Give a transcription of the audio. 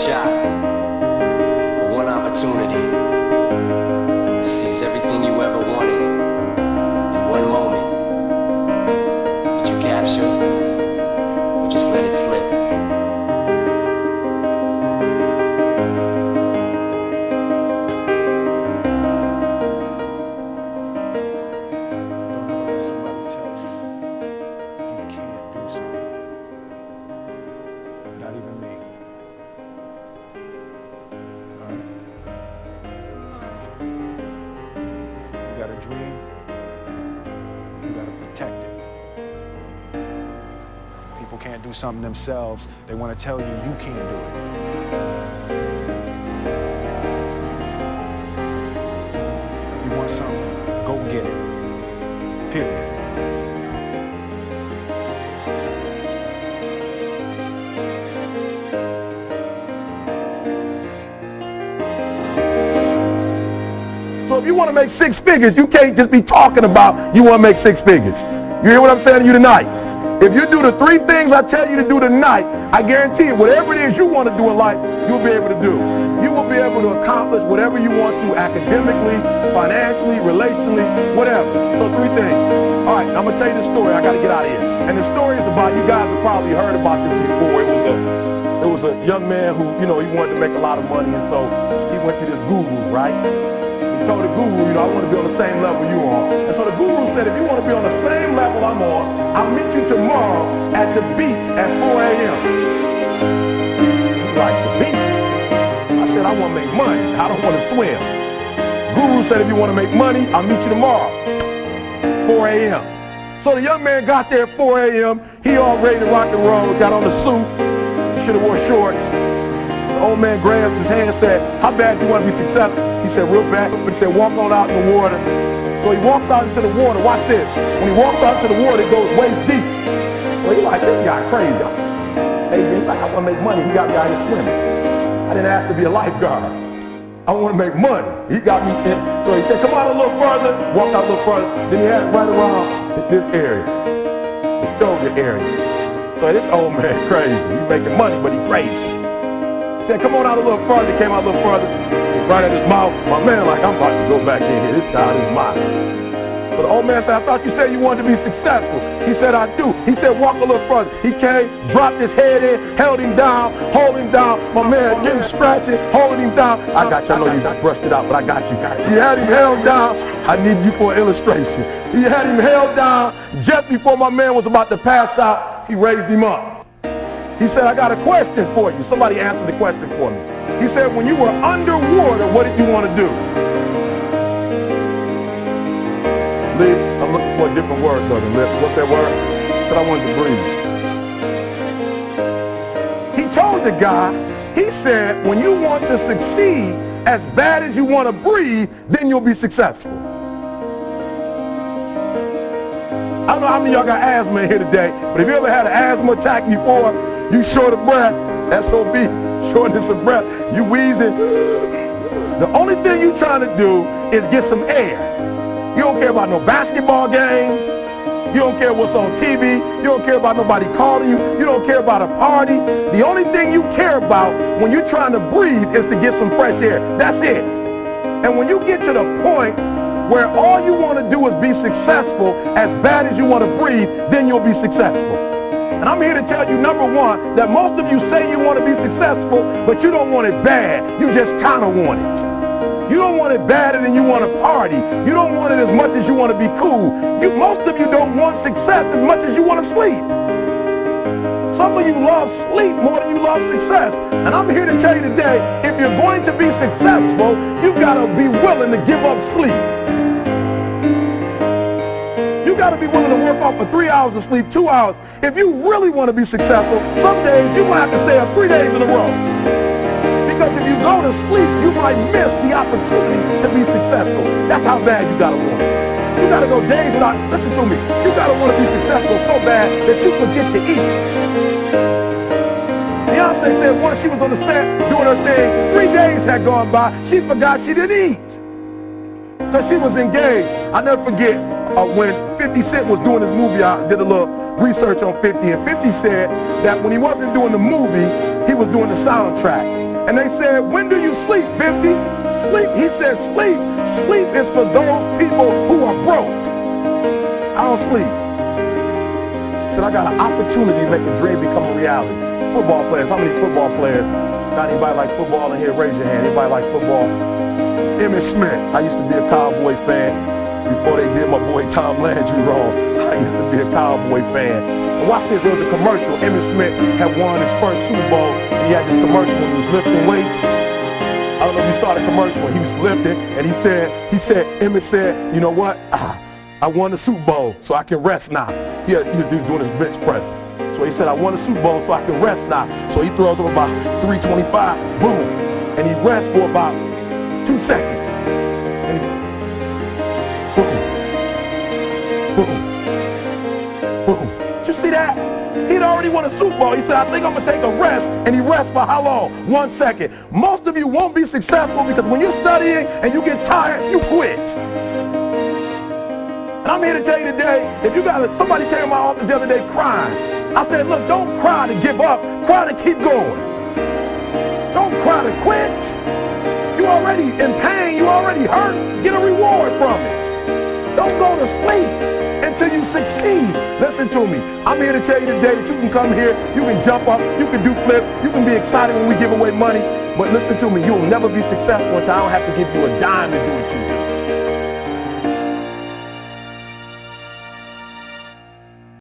shot, one opportunity to seize everything you ever wanted in one moment. Would you capture or just let it slip? Dream, you gotta protect it. People can't do something themselves. They want to tell you you can't do it. You want something, go get it. Period. So if you want to make 6 figures, you can't just be talking about you want to make 6 figures. You hear what I'm saying to you tonight? If you do the 3 things I tell you to do tonight, I guarantee you, whatever it is you want to do in life, you'll be able to do. You will be able to accomplish whatever you want to academically, financially, relationally, whatever. So 3 things. All right, I'm going to tell you the story. I got to get out of here. And the story is about, you guys have probably heard about this before. It was a young man who, you know, he wanted to make a lot of money, and so he went to this guru, right? Told the guru, you know, I want to be on the same level you are. And so the guru said, if you want to be on the same level I'm on, I'll meet you tomorrow at the beach at 4 a.m. Like, the beach? I said, I want to make money. I don't want to swim. Guru said, if you want to make money, I'll meet you tomorrow, 4 a.m. So the young man got there at 4 a.m. He all ready to rock and roll, got on the suit, should have wore shorts. The old man grabs his hand and said, how bad do you want to be successful? He said, real bad. But he said, walk on out in the water. So he walks out into the water. Watch this. When he walks out into the water, it goes waist deep. So he's like, this guy crazy. Adrian, he's like, I want to make money. He got me out here swimming. I didn't ask to be a lifeguard. I want to make money. He got me in. So he said, come out a little further. Walked out a little further. Then he had it right around this area. The shoulder area. So this old man crazy. He's making money, but he crazy. He said, come on out a little further. He came out a little further. Right at his mouth. My man like, I'm about to go back in here. This guy is mine. So the old man said, I thought you said you wanted to be successful. He said, I do. He said, walk a little further. He came, dropped his head in, held him down, hold him down. My man getting scratching, holding him down. I got you. I know you brushed it out, but I got you. He had him held down. I need you for an illustration. He had him held down. Just before my man was about to pass out, he raised him up. He said, I got a question for you. Somebody answered the question for me. He said, when you were underwater, what did you want to do? Live. I'm looking for a different word though than live. What's that word? He said, I wanted to breathe. He told the guy, he said, when you want to succeed as bad as you want to breathe, then you'll be successful. I don't know how many of y'all got asthma in here today, but if you ever had an asthma attack before, you short of breath, SOB, shortness of breath, you wheezing. The only thing you trying to do is get some air. You don't care about no basketball game. You don't care what's on TV. You don't care about nobody calling you. You don't care about a party. The only thing you care about when you're trying to breathe is to get some fresh air. That's it. And when you get to the point where all you want to do is be successful as bad as you want to breathe, then you'll be successful. And I'm here to tell you, number one, that most of you say you want to be successful, but you don't want it bad. You just kind of want it. You don't want it badder than you want to party. You don't want it as much as you want to be cool. Most of you don't want success as much as you want to sleep. Some of you love sleep more than you love success. And I'm here to tell you today, if you're going to be successful, you've got to be willing to give up sleep. You got to be willing to work off for 3 hours of sleep, 2 hours. If you really want to be successful, some days you're going to have to stay up 3 days in a row. Because if you go to sleep, you might miss the opportunity to be successful. That's how bad you got to want it. You got to go days without, listen to me, you got to want to be successful so bad that you forget to eat. Beyonce said once she was on the set doing her thing, 3 days had gone by, she forgot she didn't eat. Because she was engaged. I'll never forget when 50 Cent was doing his movie, I did a little research on 50, and 50 said that when he wasn't doing the movie, he was doing the soundtrack. And they said, when do you sleep, 50? Sleep. He said, sleep. Sleep is for those people who are broke. I don't sleep. He said, I got an opportunity to make a dream become a reality. Football players, how many football players? Got anybody like football in here? Raise your hand. Anybody like football? Emmitt Smith. I used to be a Cowboy fan before they did my boy Tom Landry wrong. I used to be a Cowboy fan. And watch this, there was a commercial. Emmitt Smith had won his first Super Bowl, and he had this commercial when he was lifting weights. I don't know if you saw the commercial when he was lifting, and Emmitt said, you know what? I won the Super Bowl, so I can rest now. He was doing his bench press. So he said, I won the Super Bowl, so I can rest now. So he throws up about 325, boom, and he rests for about 2 seconds. And he's boom, boom. Did you see that? He'd already won a Super Bowl. He said, I think I'm gonna take a rest, and he rests for how long? 1 second. Most of you won't be successful because when you're studying and you get tired, you quit. And I'm here to tell you today, if you got somebody came to my office the other day crying. I said, look, don't cry to give up, cry to keep going. Don't cry to quit. You already in pain, you already hurt, get a reward from it. Don't go to sleep until you succeed. Listen to me, I'm here to tell you today that you can come here, you can jump up, you can do flips, you can be excited when we give away money, but listen to me, you'll never be successful until I don't have to give you a dime to do what you do.